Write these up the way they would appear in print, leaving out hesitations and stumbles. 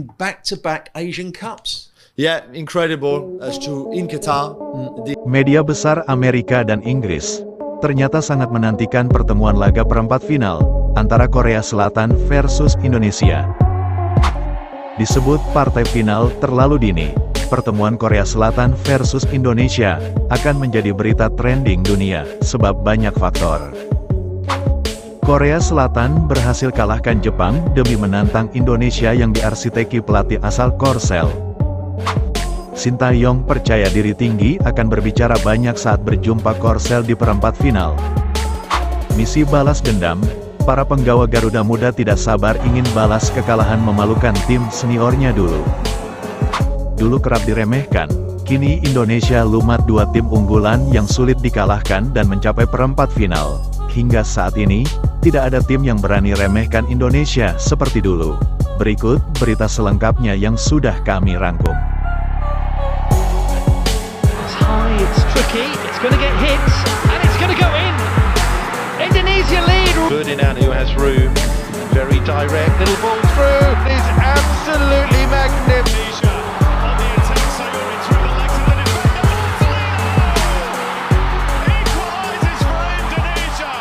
back-to-back Asian Cups. Yeah, incredible. As to in Qatar, Media besar Amerika dan Inggris ternyata sangat menantikan pertemuan laga perempat final antara Korea Selatan versus Indonesia. Disebut partai final terlalu dini, pertemuan Korea Selatan versus Indonesia akan menjadi berita trending dunia sebab banyak faktor. Korea Selatan berhasil kalahkan Jepang demi menantang Indonesia yang diarsiteki pelatih asal Korsel. Sintayong percaya diri tinggi akan berbicara banyak saat berjumpa Korsel di perempat final. Misi balas dendam, para penggawa Garuda Muda tidak sabar ingin balas kekalahan memalukan tim seniornya dulu. Dulu kerap diremehkan, kini Indonesia lumat dua tim unggulan yang sulit dikalahkan dan mencapai perempat final. Hingga saat ini, tidak ada tim yang berani remehkan Indonesia seperti dulu. Berikut berita selengkapnya yang sudah kami rangkum. It's tricky, it's going to get hit, and it's going to go in. Indonesia lead. Ferdinand, who has room, very direct, little ball through, is absolutely magnificent. On the attack, Sayuri through the legs of the defender. Equalises for Indonesia.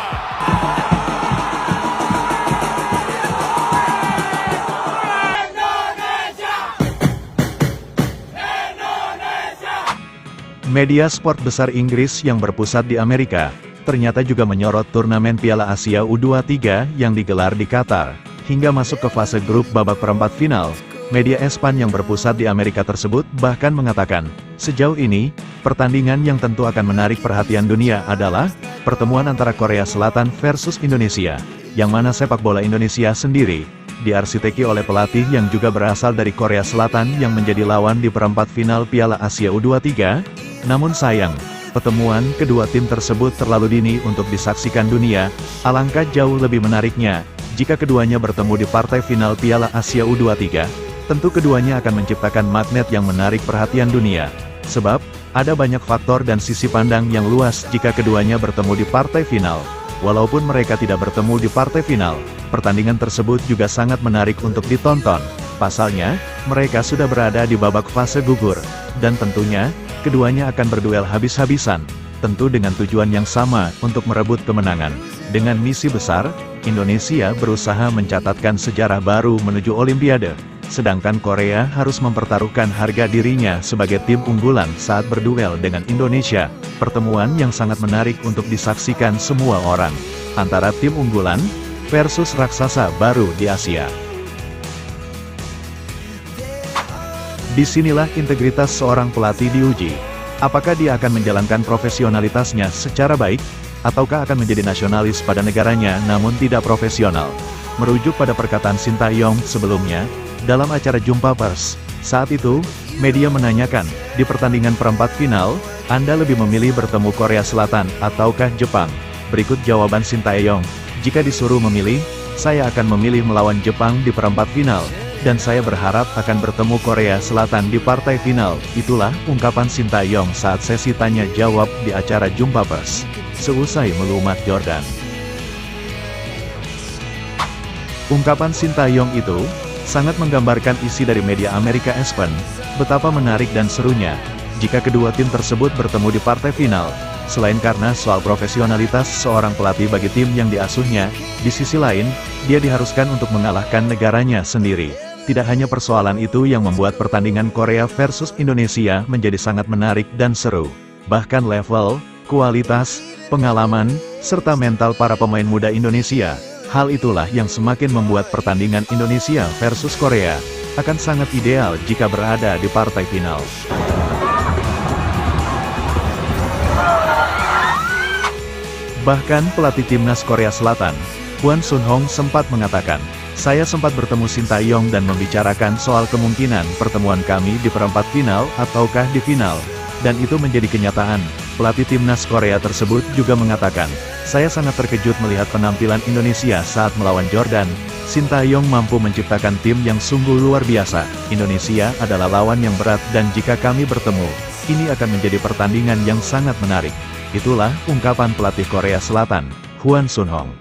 Media sport besar Inggris yang berpusat di Amerika, ternyata juga menyorot turnamen Piala Asia U23 yang digelar di Qatar, hingga masuk ke fase grup babak perempat final. Media Espan yang berpusat di Amerika tersebut bahkan mengatakan, sejauh ini, pertandingan yang tentu akan menarik perhatian dunia adalah pertemuan antara Korea Selatan versus Indonesia, yang mana sepak bola Indonesia sendiri diarsiteki oleh pelatih yang juga berasal dari Korea Selatan yang menjadi lawan di perempat final Piala Asia U23. Namun sayang, pertemuan kedua tim tersebut terlalu dini untuk disaksikan dunia. Alangkah jauh lebih menariknya jika keduanya bertemu di partai final Piala Asia U23. Tentu keduanya akan menciptakan magnet yang menarik perhatian dunia. Sebab, ada banyak faktor dan sisi pandang yang luas jika keduanya bertemu di partai final. Walaupun mereka tidak bertemu di partai final, pertandingan tersebut juga sangat menarik untuk ditonton. Pasalnya, mereka sudah berada di babak fase gugur, dan tentunya, keduanya akan berduel habis-habisan, tentu dengan tujuan yang sama untuk merebut kemenangan. Dengan misi besar, Indonesia berusaha mencatatkan sejarah baru menuju Olimpiade, sedangkan Korea harus mempertaruhkan harga dirinya sebagai tim unggulan saat berduel dengan Indonesia. Pertemuan yang sangat menarik untuk disaksikan semua orang, antara tim unggulan versus raksasa baru di Asia. Disinilah integritas seorang pelatih diuji. Apakah dia akan menjalankan profesionalitasnya secara baik, ataukah akan menjadi nasionalis pada negaranya namun tidak profesional? Merujuk pada perkataan Sintayong sebelumnya, dalam acara jumpa pers, saat itu, media menanyakan, di pertandingan perempat final, Anda lebih memilih bertemu Korea Selatan ataukah Jepang? Berikut jawaban Sintayong, jika disuruh memilih, saya akan memilih melawan Jepang di perempat final. Dan saya berharap akan bertemu Korea Selatan di partai final. Itulah ungkapan Sintayong saat sesi tanya jawab di acara jumpa pers seusai melumat Jordan. Ungkapan Sintayong itu sangat menggambarkan isi dari media Amerika Espan, betapa menarik dan serunya jika kedua tim tersebut bertemu di partai final. Selain karena soal profesionalitas seorang pelatih bagi tim yang diasuhnya, di sisi lain, dia diharuskan untuk mengalahkan negaranya sendiri. Tidak hanya persoalan itu yang membuat pertandingan Korea versus Indonesia menjadi sangat menarik dan seru. Bahkan level, kualitas, pengalaman, serta mental para pemain muda Indonesia. Hal itulah yang semakin membuat pertandingan Indonesia versus Korea akan sangat ideal jika berada di partai final. Bahkan pelatih timnas Korea Selatan, Hwang Sun-hong sempat mengatakan, saya sempat bertemu Sintayong dan membicarakan soal kemungkinan pertemuan kami di perempat final ataukah di final. Dan itu menjadi kenyataan. Pelatih timnas Korea tersebut juga mengatakan, saya sangat terkejut melihat penampilan Indonesia saat melawan Jordan. Sintayong mampu menciptakan tim yang sungguh luar biasa. Indonesia adalah lawan yang berat dan jika kami bertemu, ini akan menjadi pertandingan yang sangat menarik. Itulah ungkapan pelatih Korea Selatan, Hwang Sun-hong.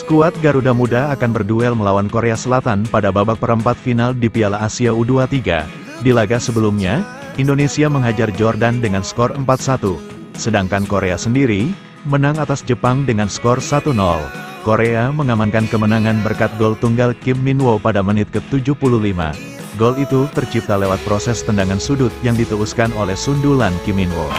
Skuad Garuda Muda akan berduel melawan Korea Selatan pada babak perempat final di Piala Asia U23. Di laga sebelumnya, Indonesia menghajar Jordan dengan skor 4-1. Sedangkan Korea sendiri, menang atas Jepang dengan skor 1-0. Korea mengamankan kemenangan berkat gol tunggal Kim Min-woo pada menit ke-75. Gol itu tercipta lewat proses tendangan sudut yang diteuskan oleh sundulan Kim Min-woo.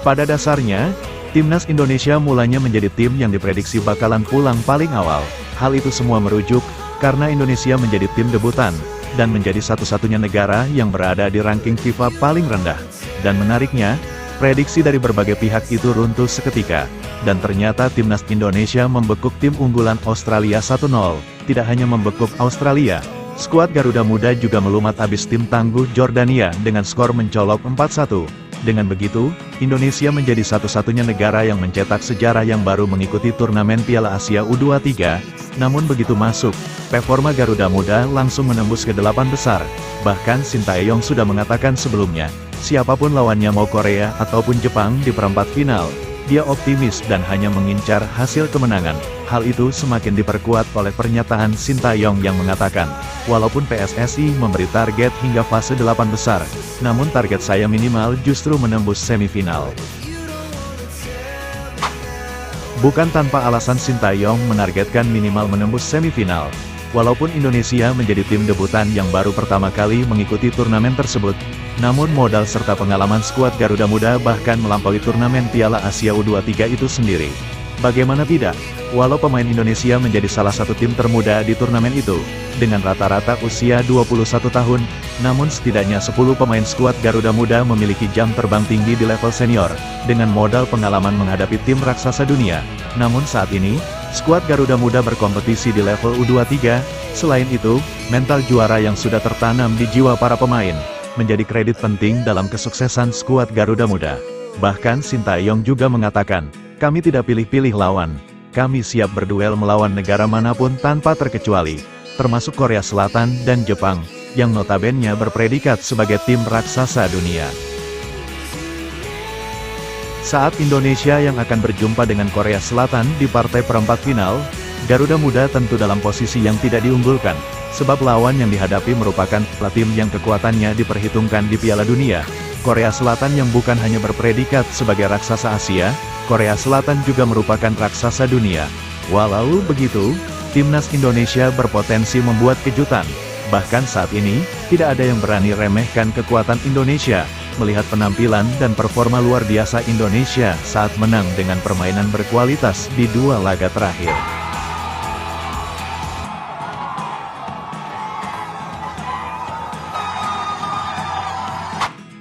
Pada dasarnya, Timnas Indonesia mulanya menjadi tim yang diprediksi bakalan pulang paling awal. Hal itu semua merujuk, karena Indonesia menjadi tim debutan, dan menjadi satu-satunya negara yang berada di ranking FIFA paling rendah. Dan menariknya, prediksi dari berbagai pihak itu runtuh seketika. Dan ternyata Timnas Indonesia membekuk tim unggulan Australia 1-0. Tidak hanya membekuk Australia, skuad Garuda Muda juga melumat abis tim tangguh Jordania dengan skor mencolok 4-1. Dengan begitu, Indonesia menjadi satu-satunya negara yang mencetak sejarah yang baru mengikuti turnamen Piala Asia U23. Namun begitu masuk, performa Garuda Muda langsung menembus ke 8 besar. Bahkan Sintayong sudah mengatakan sebelumnya, siapapun lawannya mau Korea ataupun Jepang di perempat final, dia optimis dan hanya mengincar hasil kemenangan. Hal itu semakin diperkuat oleh pernyataan Sintayong yang mengatakan, walaupun PSSI memberi target hingga fase 8 besar, namun target saya minimal justru menembus semifinal. Bukan tanpa alasan Sintayong menargetkan minimal menembus semifinal. Walaupun Indonesia menjadi tim debutan yang baru pertama kali mengikuti turnamen tersebut, namun modal serta pengalaman skuad Garuda Muda bahkan melampaui turnamen Piala Asia U23 itu sendiri. Bagaimana tidak, walau pemain Indonesia menjadi salah satu tim termuda di turnamen itu, dengan rata-rata usia 21 tahun, namun setidaknya 10 pemain skuad Garuda Muda memiliki jam terbang tinggi di level senior, dengan modal pengalaman menghadapi tim raksasa dunia. Namun saat ini, skuad Garuda Muda berkompetisi di level U23, selain itu, mental juara yang sudah tertanam di jiwa para pemain, menjadi kredit penting dalam kesuksesan skuad Garuda Muda. Bahkan Sintayong juga mengatakan, kami tidak pilih-pilih lawan, kami siap berduel melawan negara manapun tanpa terkecuali, termasuk Korea Selatan dan Jepang, yang notabene berpredikat sebagai tim raksasa dunia. Saat Indonesia yang akan berjumpa dengan Korea Selatan di partai perempat final, Garuda Muda tentu dalam posisi yang tidak diunggulkan, sebab lawan yang dihadapi merupakan tim yang kekuatannya diperhitungkan di Piala Dunia. Korea Selatan yang bukan hanya berpredikat sebagai raksasa Asia, Korea Selatan juga merupakan raksasa dunia. Walau begitu, Timnas Indonesia berpotensi membuat kejutan. Bahkan saat ini, tidak ada yang berani remehkan kekuatan Indonesia, melihat penampilan dan performa luar biasa Indonesia saat menang dengan permainan berkualitas di 2 laga terakhir.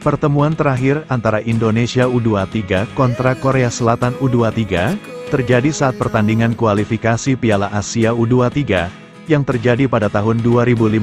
Pertemuan terakhir antara Indonesia U23 kontra Korea Selatan U23, terjadi saat pertandingan kualifikasi Piala Asia U23, yang terjadi pada tahun 2015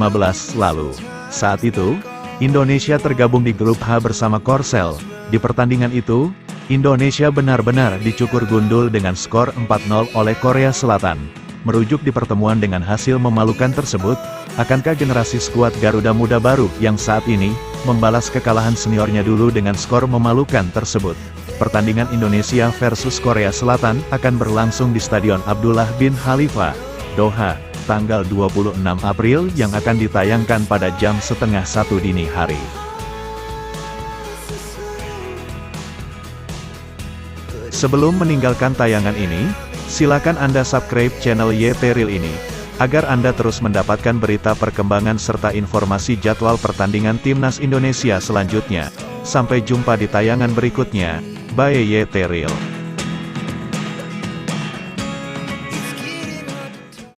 lalu. Saat itu, Indonesia tergabung di grup H bersama Korsel. Di pertandingan itu, Indonesia benar-benar dicukur gundul dengan skor 4-0 oleh Korea Selatan. Merujuk di pertemuan dengan hasil memalukan tersebut, akankah generasi skuad Garuda Muda baru yang saat ini membalas kekalahan seniornya dulu dengan skor memalukan tersebut? Pertandingan Indonesia versus Korea Selatan akan berlangsung di Stadion Abdullah bin Khalifa, Doha, tanggal 26 April yang akan ditayangkan pada jam 12:30 dini hari. Sebelum meninggalkan tayangan ini, silakan Anda subscribe channel YT Real ini, agar Anda terus mendapatkan berita perkembangan serta informasi jadwal pertandingan Timnas Indonesia selanjutnya. Sampai jumpa di tayangan berikutnya. Bye YT Real.